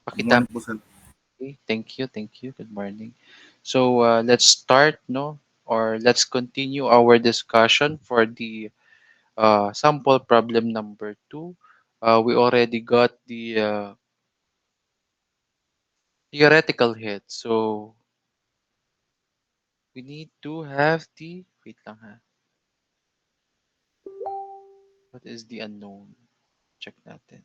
Good Pakidami. morning po, sir. Thank you, thank you. Good morning. So let's start, no, or let's continue our discussion for the sample problem number two. We already got the theoretical hit, so we need to have the wait lang ha. What is the unknown? Check natin.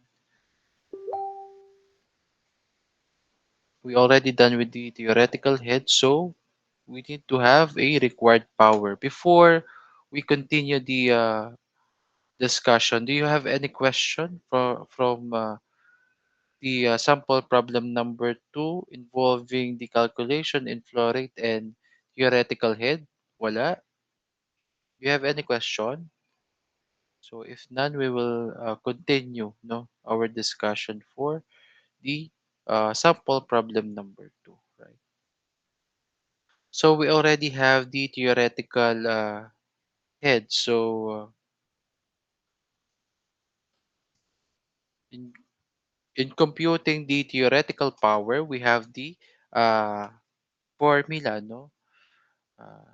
We already done with the theoretical hit, so we need to have a required power before we continue the discussion. Do you have any question from the sample problem number two involving the calculation in flow rate and theoretical head? Wala. Do you have any question? So if none, we will continue no our discussion for the sample problem number two. Right. So we already have the theoretical head. So in in computing the theoretical power, we have the uh, formula, no? Uh,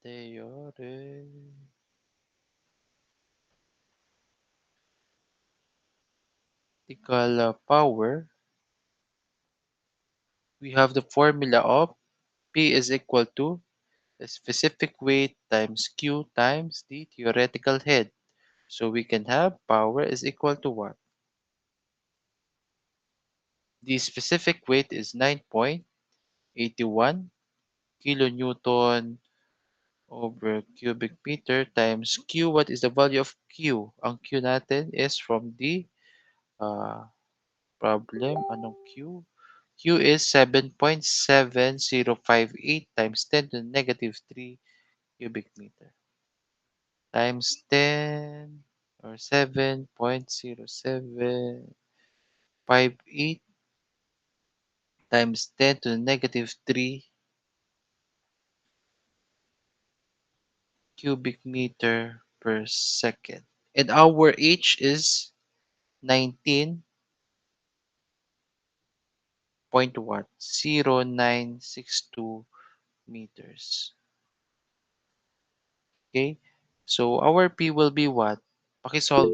theoretical power, we have the formula of P is equal to the specific weight times Q times the theoretical head. So we can have power is equal to what? The specific weight is 9.81 kilonewton over cubic meter times Q. What is the value of Q? Ang Q natin is from the uh, problem. Anong Q? Q is 7.7058 times 10 to the negative 3 cubic meter times 10 or 7.0758 times 10 to the negative 3 cubic meter per second. And our H is 19 point what? 0962 meters. Okay? So our P will be what? Pakisolve.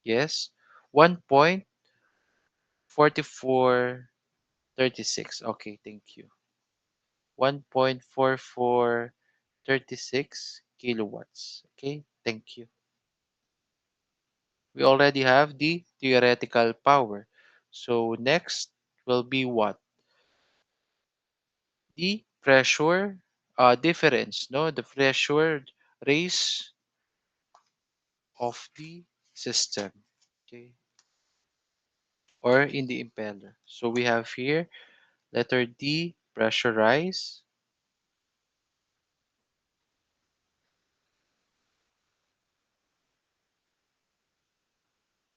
Yes. 1.4436. Okay, thank you. 1.4436 kilowatts. Okay, thank you. We already have the theoretical power. So next will be what? The pressure difference, no? The pressure raise of the system. Okay, or in the impeller. So we have here letter D, pressurize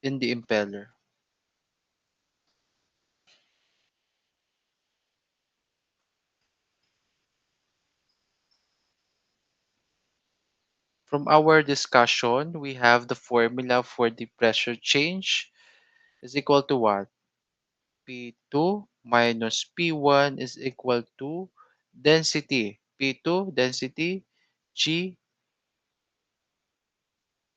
in the impeller. From our discussion, we have the formula for the pressure change is equal to what? P2 minus P1 is equal to density. P2, density, G,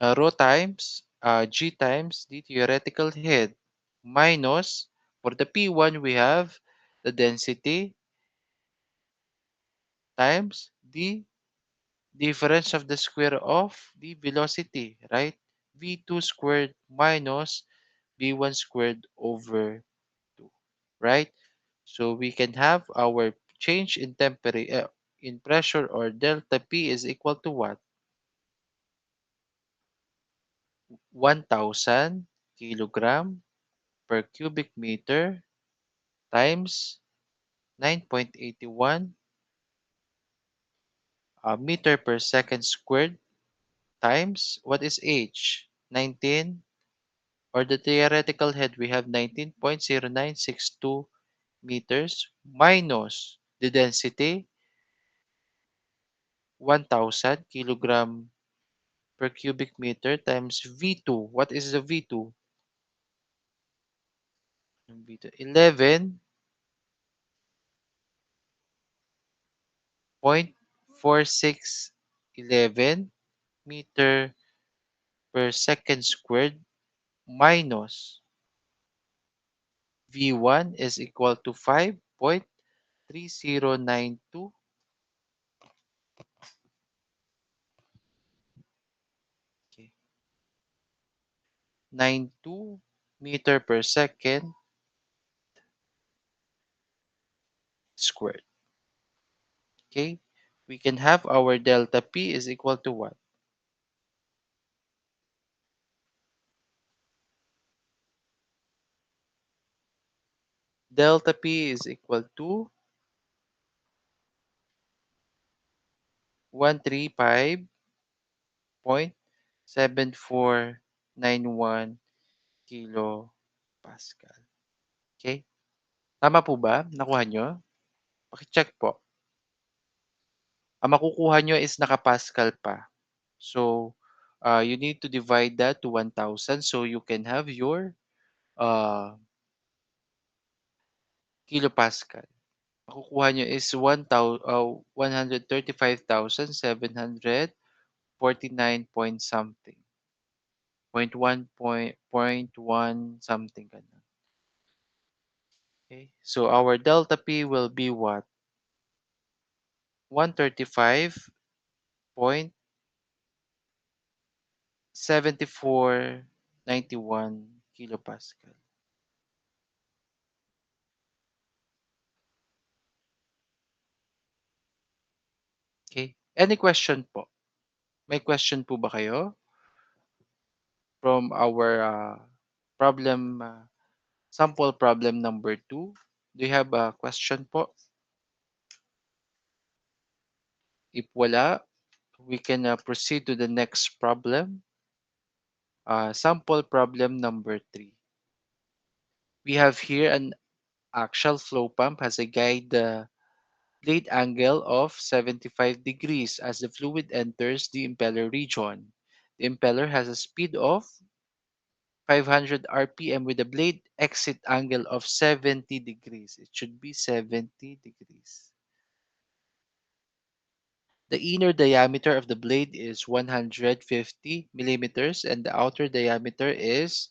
rho times, G times the theoretical head minus, for the P1, we have the density times the difference of the square of the velocity, right? V2 squared minus V1 squared over 2, right? So we can have our change in temperature, in pressure, or delta P is equal to what? 1,000 kilogram per cubic meter times 9.81 meter per second squared times what is H? 19, or the theoretical head, we have 19.0962 meters minus the density 1,000 kilogram per cubic meter times V2. What is the V2? Yung dito, 11.4611 meter per second squared minus V1 is equal to 5.3092, okay, 92 meter per second squared. Okay, we can have our delta P is equal to what? Delta P is equal to 135.7491 kilo Pascal. Okay? Tama po ba? Nakuha nyo? Paki-check po. Ang makukuha nyo is naka-Pascal pa. So, you need to divide that to 1,000 so you can have your uh, kilopascal. Makukuha nyo is 135,749 point something. Point one something. Ganun. Okay? So, our delta P will be what? 135.7491 kilopascal. Okay? Any question po? May question po ba kayo from our problem, sample problem number 2? Do you have a question po? If wala, we can proceed to the next problem. Sample problem number 3. We have here an axial flow pump has a guide blade angle of 75 degrees as the fluid enters the impeller region. The impeller has a speed of 500 RPM with a blade exit angle of 70 degrees. It should be 70 degrees. The inner diameter of the blade is 150 millimeters and the outer diameter is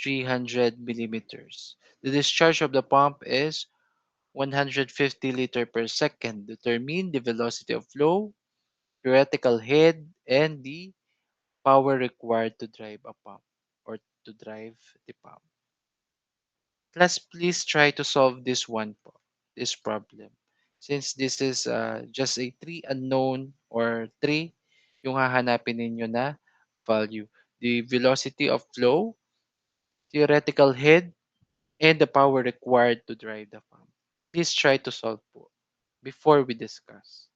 300 millimeters. The discharge of the pump is 150 liter per second. Determine the velocity of flow, theoretical head, and the power required to drive a pump or to drive the pump. Class, please try to solve this one po, this problem. Since this is just a three unknown or three yung hahanapin ninyo na value. The velocity of flow, theoretical head, and the power required to drive the pump. Please try to solve po before we discuss.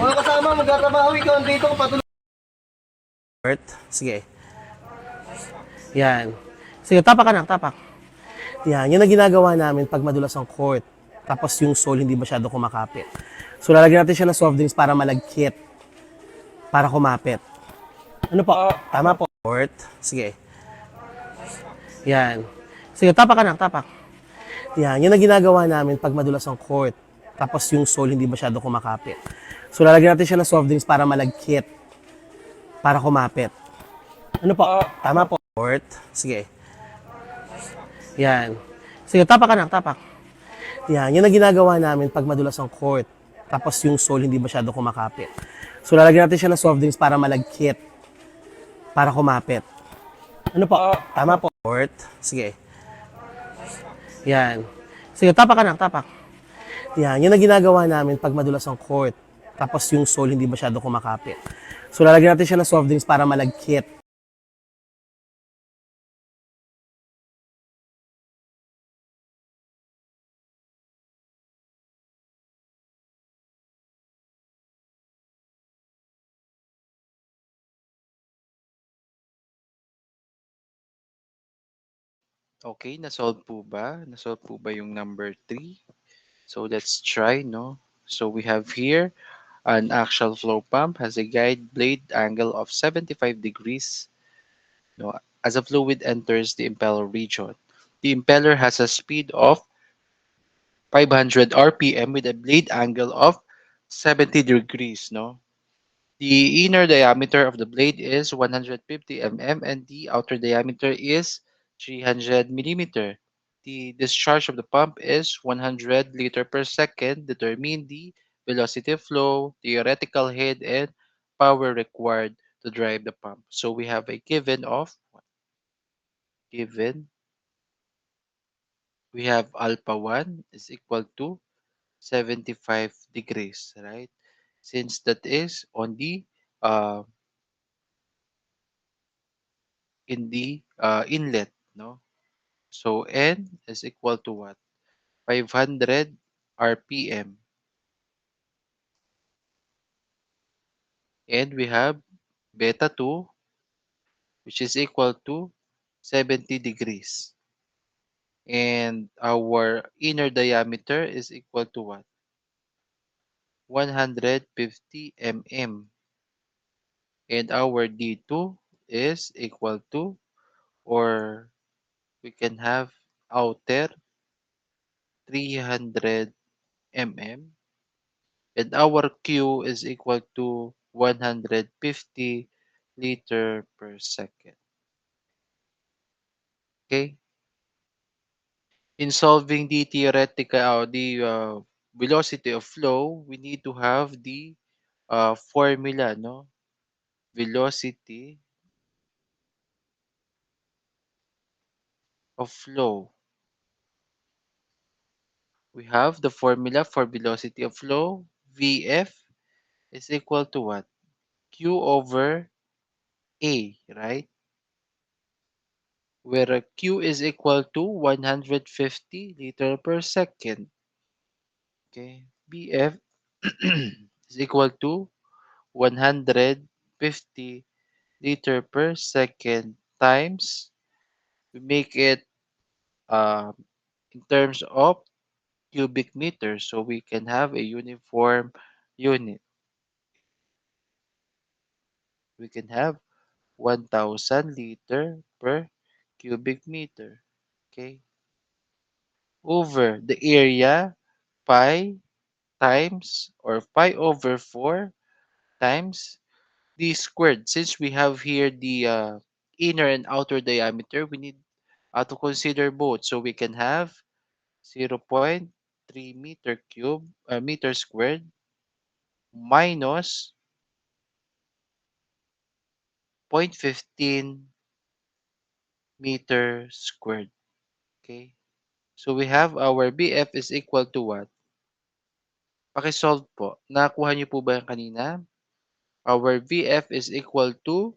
Mga kasama, magtatrabaho ikaw dito patuloy. Sige. Yan. Sige, tapak ka na, tapak. Yan, yan ang ginagawa namin pag madulas ang court. Tapos yung sole hindi masyado kumakapit. So lalagyan natin siya ng soft drinks para malagkit, para kumapit. Ano po? Tama po. Court. Sige. Yan. Sige, tapak ka na, tapak. Yan, yan ang ginagawa namin pag madulas ang court. Tapos yung sole hindi masyado kumakapit. So lalagyan natin siya ng soft drinks para malagkit, para kumapit. Ano po? Tama po. Court. Sige. Yan. Sige, tapak ka na, tapak. Yan, yan ang ginagawa namin pag madulas ang court. Tapos yung sole hindi masyado kumakapit. So lalagyan natin siya ng soft drinks para malagkit, para kumapit. Ano po? Tama po. Court. Sige. Yan. Sige, tapak ka na, tapak. Yan, yan ang ginagawa namin pag madulas ang court. Tapos yung sole hindi masyado kumakapit. So lalagyan natin siya ng soft drinks para malagkit. Okay, nasolve po ba? Nasolve po ba yung number 3? So let's try, no? So we have here an axial flow pump has a guide blade angle of 75 degrees, no, as a fluid enters the impeller region. The impeller has a speed of 500 RPM with a blade angle of 70 degrees, no? The inner diameter of the blade is 150 mm and the outer diameter is 300 millimeter. The discharge of the pump is 100 liter per second. Determine the velocity of flow, theoretical head, and power required to drive the pump. So we have a given we have alpha 1 is equal to 75 degrees, right? Since that is on the uh, in the inlet, no? So N is equal to what? 500 RPM. And we have beta 2, which is equal to 70 degrees. And our inner diameter is equal to what? 150 mm. And our D2 is equal to, or we can have outer 300 mm. And our Q is equal to 150 liter per second. Okay? In solving the theoretical velocity of flow, we need to have the formula, no? Velocity of flow. We have the formula for velocity of flow. Vf is equal to what? Q over A, right? Where Q is equal to 150 liter per second. Okay, BF is equal to 150 liter per second times, we make it um, in terms of cubic meters, so we can have a uniform unit. We can have 1000 liter per cubic meter. Okay, over the area pi times, or pi over 4 times d squared. Since we have here the inner and outer diameter, we need to consider both. So we can have 0.3 meter cube, meter squared, minus 0.15 meter squared. Okay? So we have our BF is equal to what? Pakisolve po. Nakuha niyo po ba yan kanina? Our VF is equal to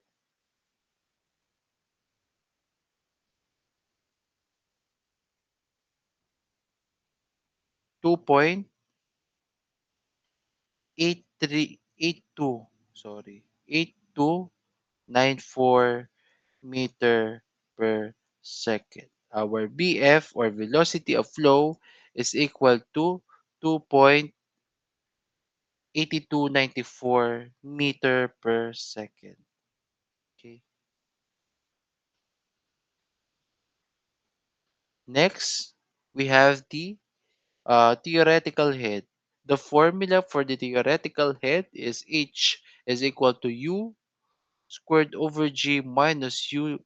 2.83 82, sorry, 8294 meter per second. Our BF or velocity of flow is equal to 2.8294 meter per second. Okay. Next, we have the theoretical head. The formula for the theoretical head is H is equal to U squared over G minus U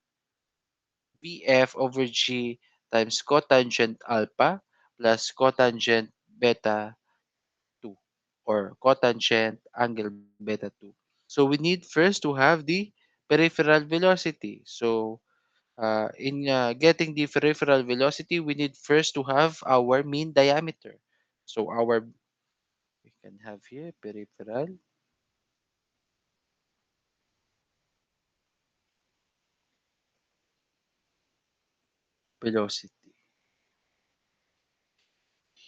BF over G times cotangent alpha plus cotangent beta 2 or cotangent angle beta 2. So we need first to have the peripheral velocity. So in getting the peripheral velocity, we need first to have our mean diameter. So we can have here peripheral velocity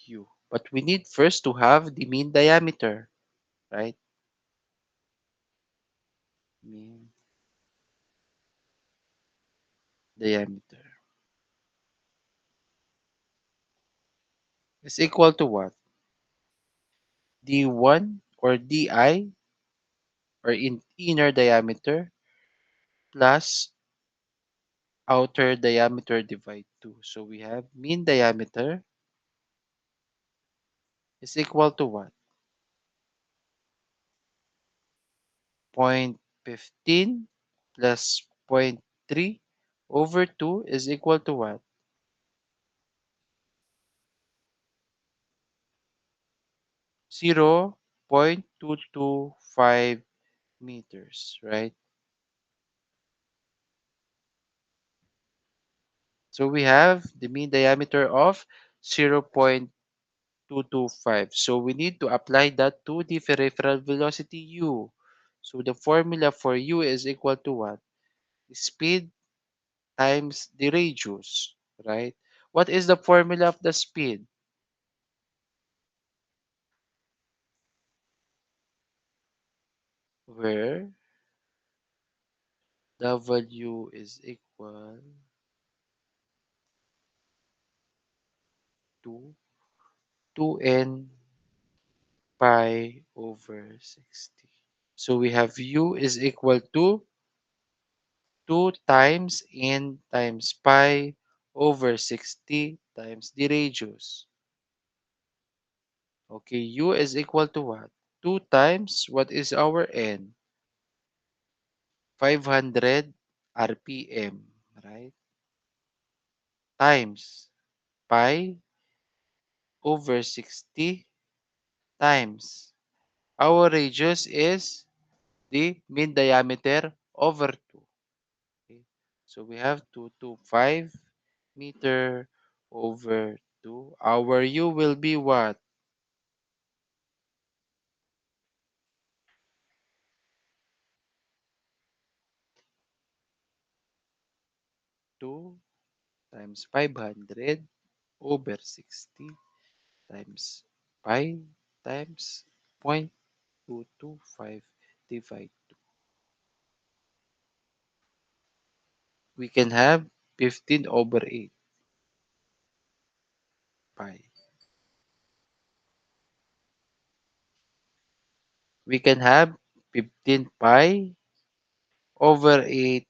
u. But we need first to have the mean diameter, right? Mean diameter is equal to what? D1 or Di or inner diameter plus outer diameter divide 2. So we have mean diameter is equal to what? 0.15 plus zero point 0.3 over 2 is equal to what? 0.225 meters, right? So we have the mean diameter of 0.225. So we need to apply that to the peripheral velocity u. So the formula for u is equal to what? Speed times the radius, right? What is the formula of the speed? Where W is equal to 2n pi over 60. So we have u is equal to 2 times n times pi over 60 times the radius. Okay, u is equal to what? 2 times what is our n? 500 RPM, right? Times pi over 60 times. Our radius is the mean diameter over 2. Okay? So we have 225 meter over 2. Our u will be what? 2 times 500 over 60 times pi times 0.225 divide 2. We can have 15 over 8 pi. We can have 15 pi over 8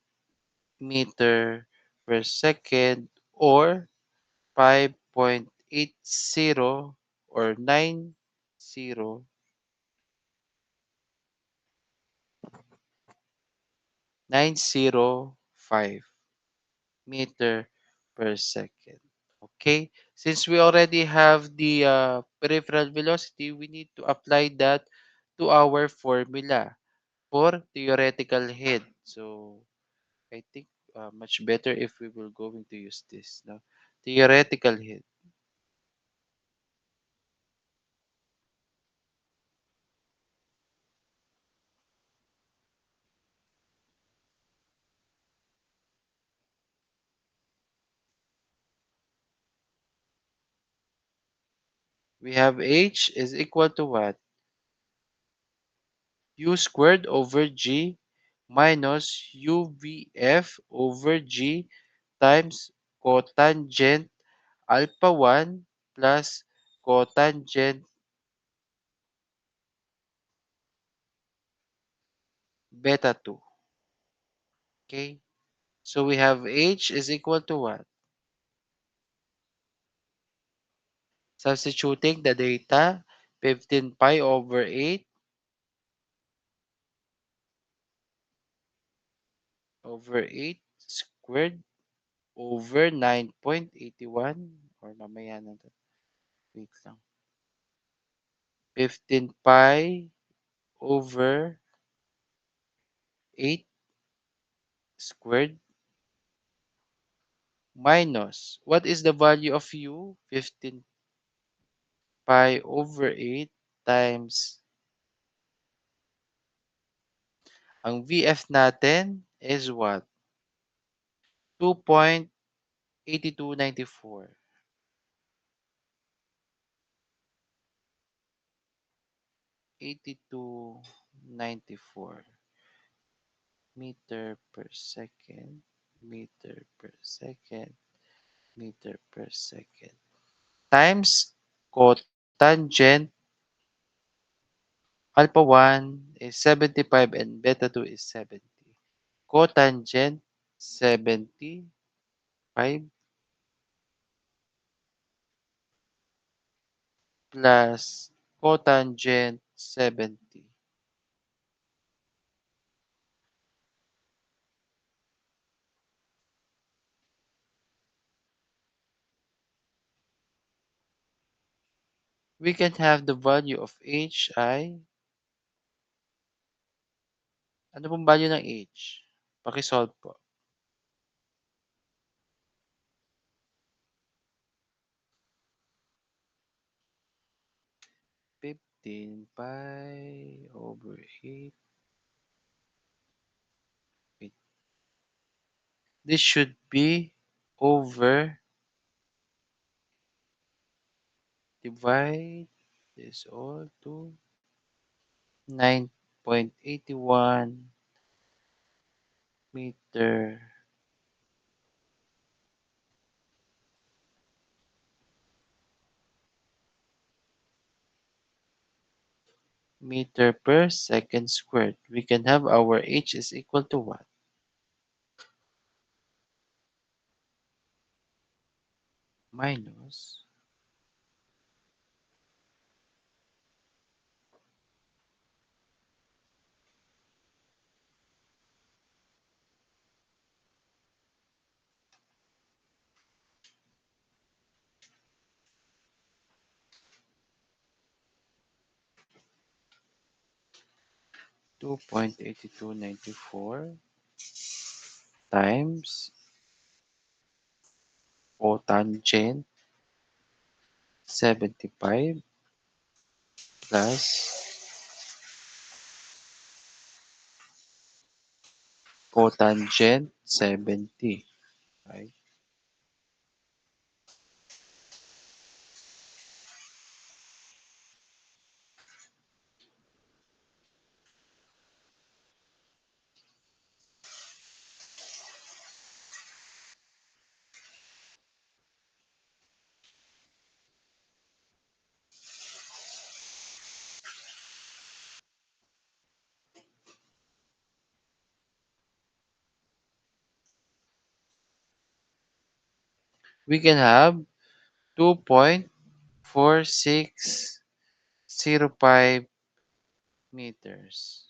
meter per second or 5.80 or 905 meter per second. Okay, since we already have the peripheral velocity, we need to apply that to our formula for theoretical head. So I think much better if we will going to use this now. Theoretical head. We have H is equal to what? u squared over g minus uvf over g times cotangent alpha 1 plus cotangent beta 2. Okay? So we have h is equal to what? Substituting the data, 15 pi over 8 squared over 9.81 or mamaya na to. Wait lang. 15 pi over 8 squared minus, what is the value of u? 15 pi over 8 times, ang VF natin is what? 2.8294. 8294 meter per second, meter per second, meter per second. Times cotangent alpha 1 is 75 and beta 2 is 70. Cotangent 75 plus cotangent 70. We can have the value of h ay, ano pong value ng h? Pakisolve po. 15 pi over 8. Wait. This should be over, divide this all to 9.81 meter meter per second squared. We can have our h is equal to what? Minus 2.8294 times cotangent 75 plus cotangent 70. Right? We can have 2.4605 meters.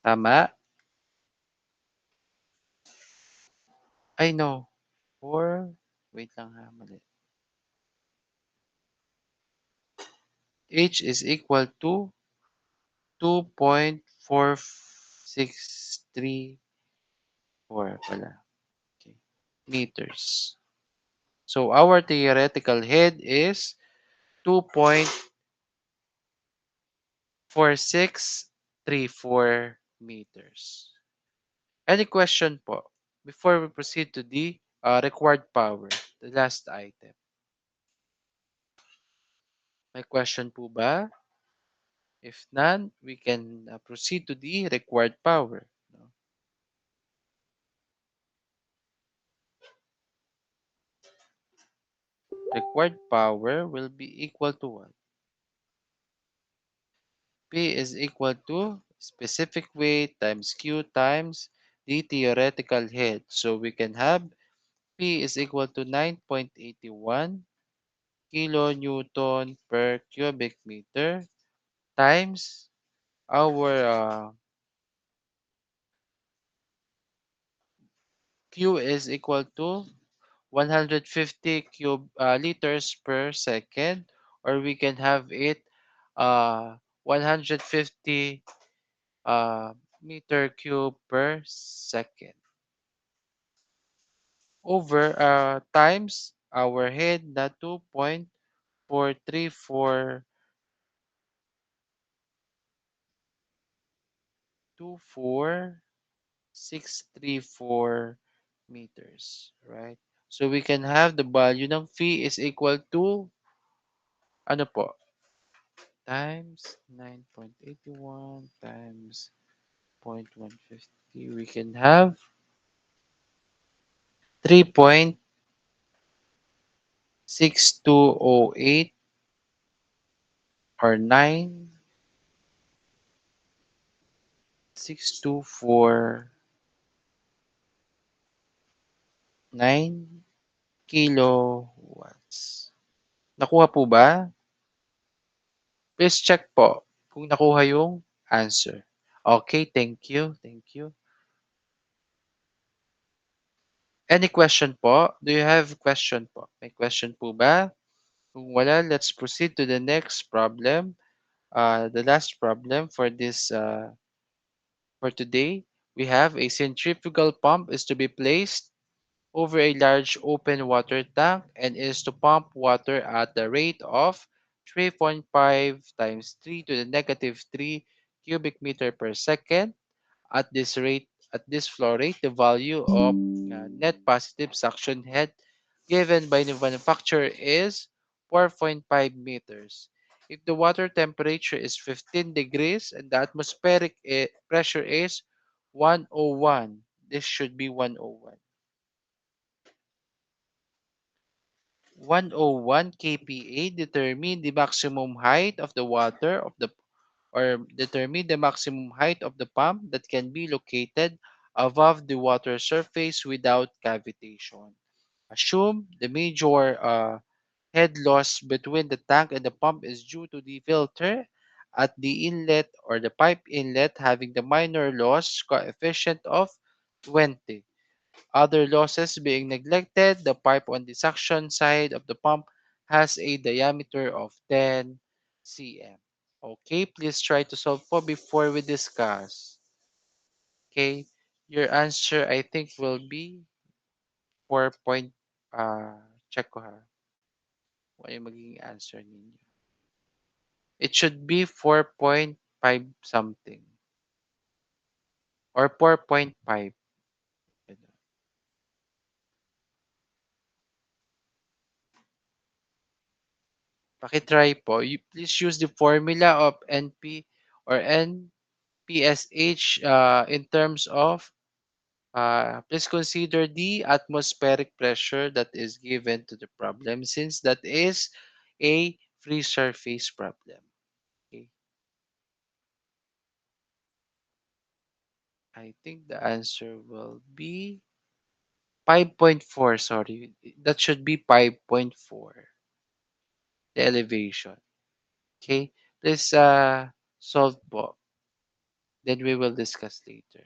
Tama? Ay, no. 4, wait lang ha, mali. H is equal to 2.4634 pala. Okay. Meters. So our theoretical head is 2.4634 meters. Any question po before we proceed to the required power, the last item? May question po ba? If none, we can proceed to the required power. No? Required power will be equal to what? P is equal to specific weight times Q times the theoretical head. So we can have P is equal to 9.81 kilonewton per cubic meter times our Q is equal to 150 liters per second, or we can have it 150 meter cube per second over times our head na 2.434 meters, right? So we can have the value ng phi is equal to ano po? Times 9.81 times 0.150. We can have 3.6208 or 9.6249 kilowatts. Nakuha po ba? Please check po kung nakuha yung answer. Okay, thank you. Thank you. Any question po? Do you have question po? May question po ba? Kung wala, let's proceed to the next problem. The last problem for this for today. We have a centrifugal pump is to be placed over a large open water tank and is to pump water at the rate of 3.5 times 3 to the negative 3 cubic meter per second. At this flow rate, the value of net positive suction head given by the manufacturer is 4.5 meters. If the water temperature is 15 degrees and the atmospheric pressure is 101, this should be 101. 101 kPa determine the maximum height of the water of the or determine the maximum height of the pump that can be located above the water surface without cavitation. Assume the major head loss between the tank and the pump is due to the filter at the inlet or the pipe inlet having the minor loss coefficient of 20. Other losses being neglected, the pipe on the suction side of the pump has a diameter of 10 cm. Okay, please try to solve po before we discuss. Okay, your answer I think will be 4 point, check ko ha, kung ano yung magiging answer ninyo. It should be 4.5 something or 4.5. Pakitry po. You please use the formula of NP or NPSH in terms of please consider the atmospheric pressure that is given to the problem since that is a free surface problem. Okay. I think the answer will be 5.4. Sorry. That should be 5.4. The elevation. Okay. Please solve po. Then we will discuss later.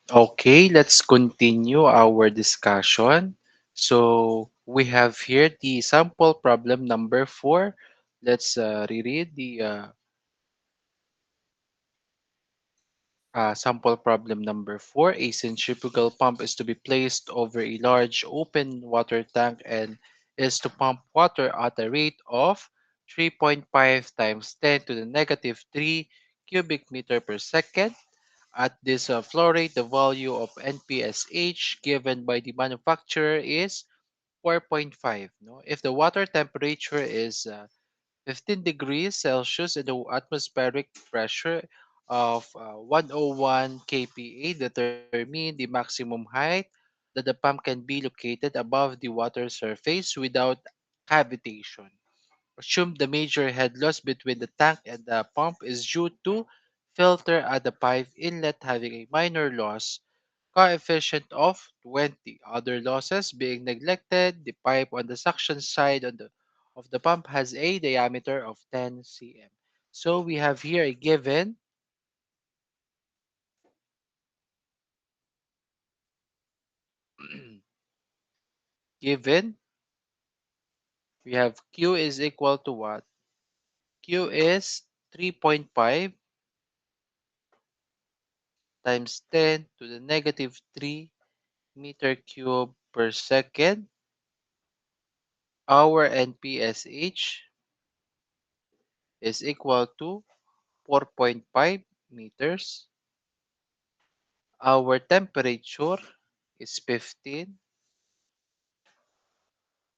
Okay, let's continue our discussion. So we have here the sample problem number 4. Let's reread the sample problem number 4. A centrifugal pump is to be placed over a large open water tank and is to pump water at a rate of 3.5 times 10 to the negative 3 cubic meter per second. At this flow rate, the value of NPSH given by the manufacturer is 4.5. No? If the water temperature is 15 degrees Celsius and the atmospheric pressure of 101 kPa, determine the maximum height that the pump can be located above the water surface without cavitation. Assume the major head loss between the tank and the pump is due to filter at the pipe inlet having a minor loss coefficient of 20. Other losses being neglected, the pipe on the suction side of the pump has a diameter of 10 cm. So we have here a given we have Q is equal to what? Q is 3.5 times 10 to the negative 3 meter cube per second. Our NPSH is equal to 4.5 meters. Our temperature is 15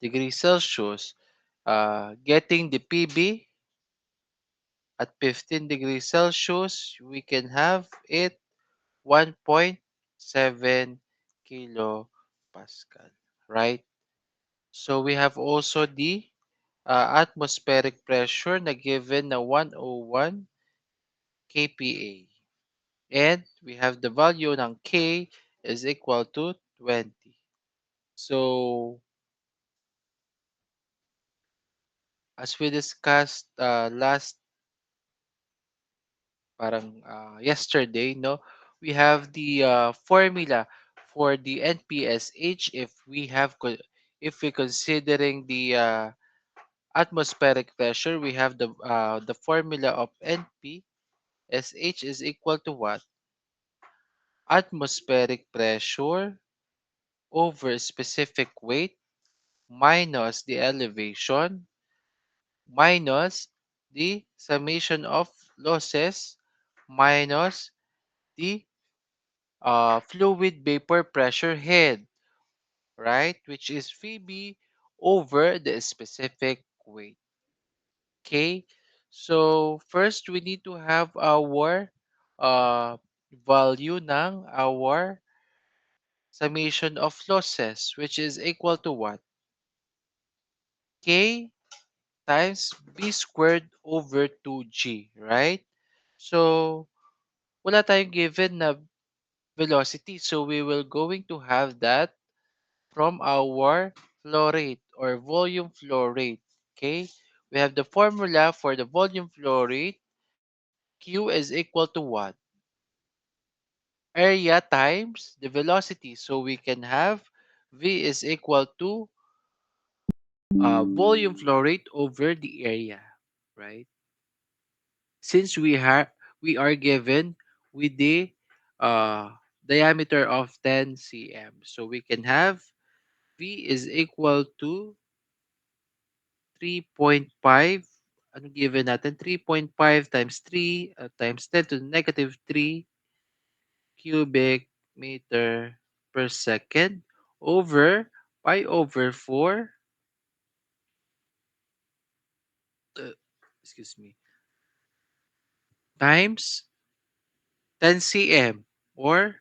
degrees Celsius. Getting the PB at 15 degrees Celsius, we can have it 1.7 kilopascal, right? So we have also the atmospheric pressure na given na 101 kPa. And we have the value ng K is equal to 20. So as we discussed last yesterday, no, we have the formula for the NPSH if we considering the atmospheric pressure, we have the formula of NPSH is equal to what? Atmospheric pressure over specific weight minus the elevation minus the summation of losses minus the fluid vapor pressure head, right? Which is Phoebe over the specific weight. Okay. So first we need to have our uh, value ng our summation of losses, which is equal to what? K times B squared over 2G, right? So wala tayong given na velocity. So we will going to have that from our flow rate or volume flow rate. Okay, we have the formula for the volume flow rate. Q is equal to what? Area times the velocity. So we can have V is equal to volume flow rate over the area, right? Since we are given with the uh, diameter of 10 cm, so we can have V is equal to 3.5. Ano given natin? 3.5 times 3 times 10 to the negative 3 cubic meter per second over pi over 4 uh, excuse me times 10 cm or zero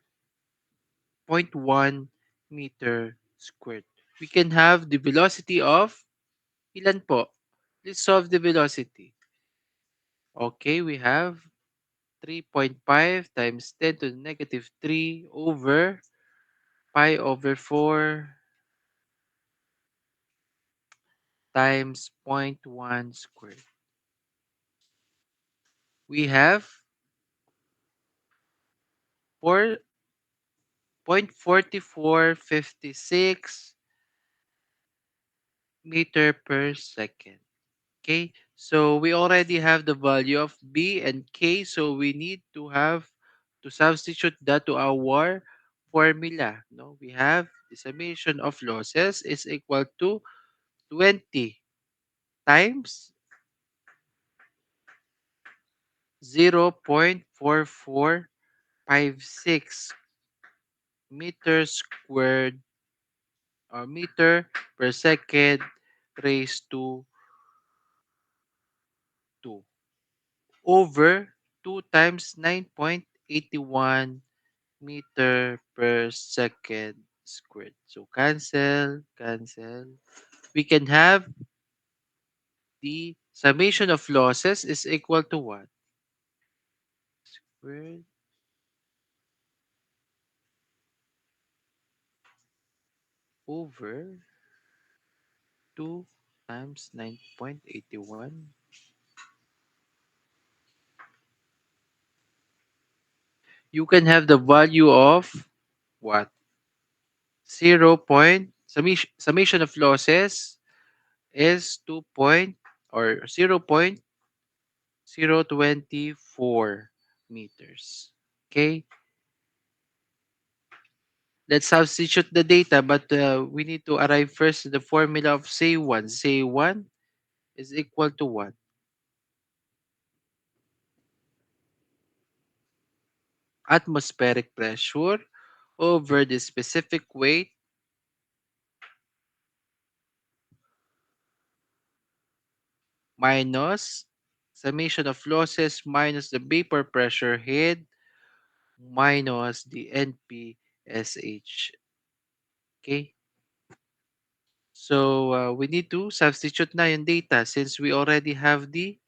point 0.1 meter squared. We can have the velocity of ilan po? Let's solve the velocity. Okay, we have 3.5 times 10 to the negative 3 over pi over 4 times zero point 0.1 squared. We have 0.4456 meter per second. Okay, so we already have the value of B and K, so we need to have to substitute that to our formula. No, we have the summation of losses is equal to 20 times 0.4456 meters squared or meter per second raised to 2 over 2 times 9.81 meter per second squared. So cancel, cancel. We can have the summation of losses is equal to what? Squared over 2 times 9.81. You can have the value of what? 0. Summation of losses is 2 point or 0.024 meters. Okay? Let's substitute the data, but we need to arrive first to the formula of say1. Say1 is equal to what? Atmospheric pressure over the specific weight minus summation of losses minus the vapor pressure head minus the NPSH. Okay? So we need to substitute na yung data since we already have the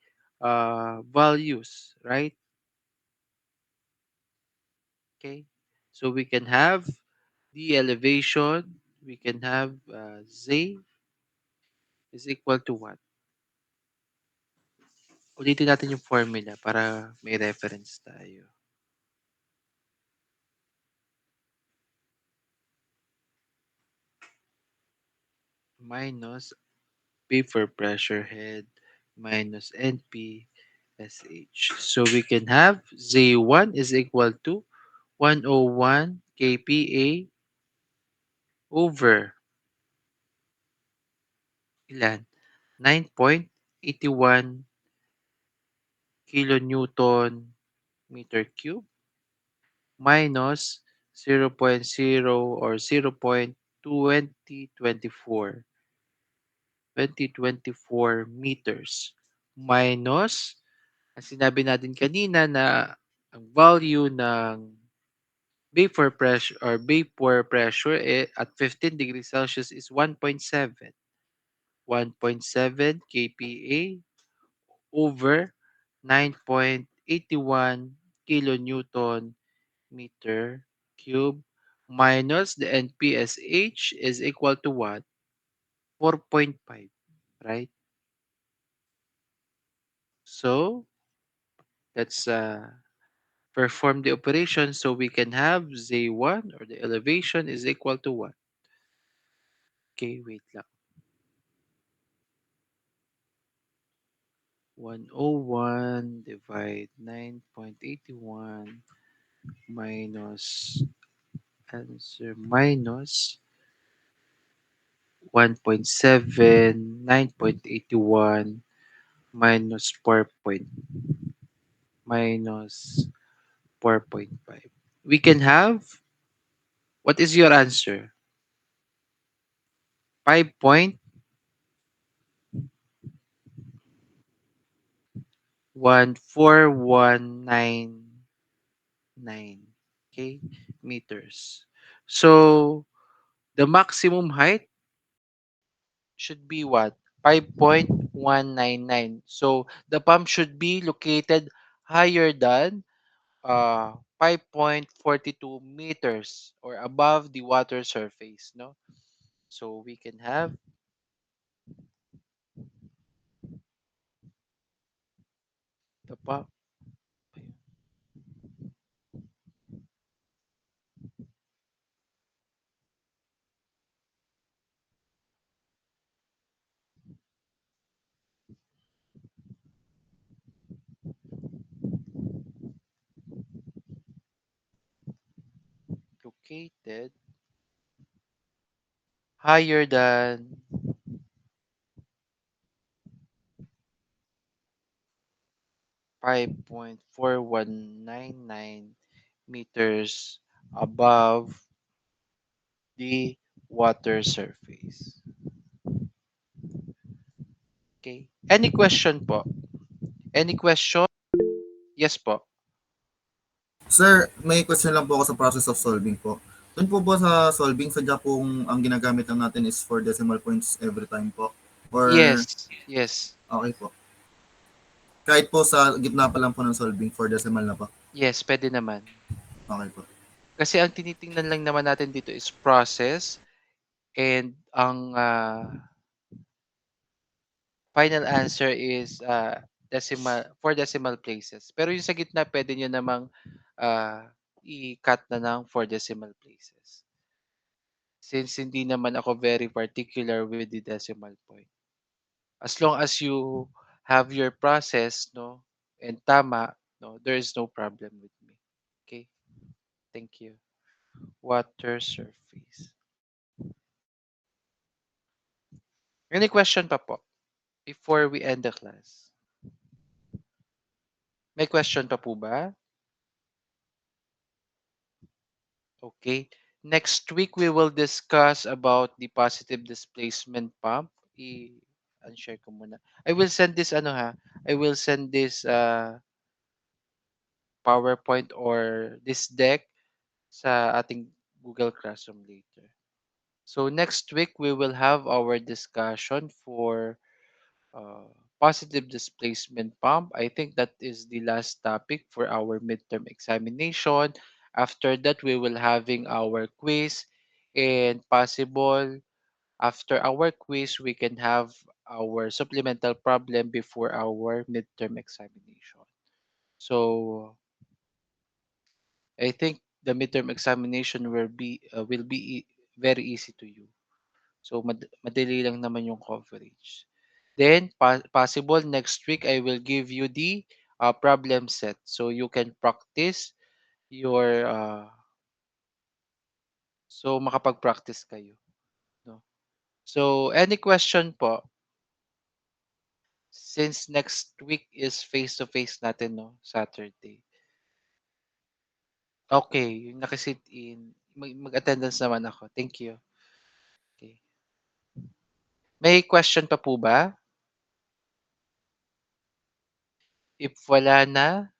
values, right? Okay. So we can have the elevation, we can have Z is equal to what? Ulitin natin yung formula para may reference tayo. Minus vapor pressure head minus NP SH. So we can have Z1 is equal to 101 kPa over ilan? 9.81 kilonewton meter cube minus 0.0 or 0.2024 meters minus ang sinabi natin kanina na ang value ng vapor pressure at 15 degrees Celsius is 1.7. 1.7 kPa over 9.81 kilonewton meter cube minus the NPSH is equal to what? 4.5, right? So let's perform the operation so we can have Z1 or the elevation is equal to what? Okay, wait lang. 101 divide 9.81 minus answer minus 1.7, 9.81 minus 4 point minus 4.5. We can have, what is your answer? 5.14199 okay, meters. So the maximum height should be what? 5.199. So the pump should be located higher than 5.42 meters or above the water surface, no? So we can have the pump. located higher than 5.4199 meters above the water surface. Okay. Any question po? Any question? Yes po. Sir, may question lang po ako sa process of solving po. Doon po ba sa solving, sadya pong ang ginagamit lang natin is for decimal points every time po? Or, Yes. Yes. okay po. Kahit po sa gitna pa lang po ng solving, for decimal na po. Yes, pwede naman. Okay po. Kasi ang tinitingnan lang naman natin dito is process and ang final answer is decimal places. Pero yung sa gitna pwede nyo namang i-cut na ng 4 decimal places. Since hindi naman ako very particular with the decimal point. As long as you have your process, no, and tama, no, there is no problem with me. Okay? Thank you. Water surface. Any question pa po before we end the class? May question pa po ba? Okay. Next week, we will discuss about the positive displacement pump. I-unshare ko muna. I will send this, ano ha, I will send this PowerPoint or this deck sa ating Google Classroom later. So next week, we will have our discussion for uh, positive displacement pump. I think that is the last topic for our midterm examination. After that, we will having our quiz and possible after our quiz, we can have our supplemental problem before our midterm examination. So I think the midterm examination will be very easy to you. So madali lang naman yung coverage. Then possible next week I will give you the problem set so you can practice your so makapag-practice kayo, no. So any question po since next week is face to face natin, no, Saturday. Okay, yung nakasit in mag-attendance naman ako. Thank you. Okay. May question pa po ba? If wala na,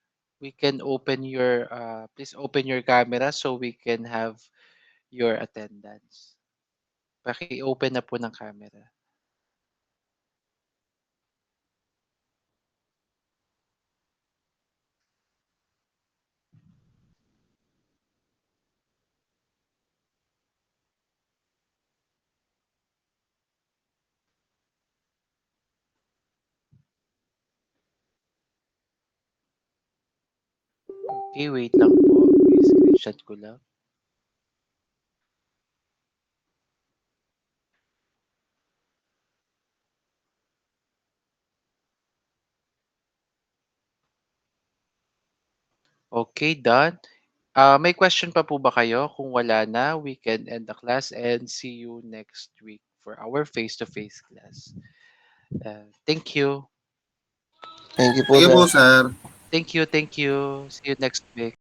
we can open your please open your camera so we can have your attendance. Paki-open na po ng camera. Okay, wait lang po. I-screenshot ko lang. Okay, done. May question pa po ba kayo? Kung wala na, we can end the class and see you next week for our face-to-face class. Thank you. Thank you po, Sige sir. po, sir. Thank you. Thank you. See you next week.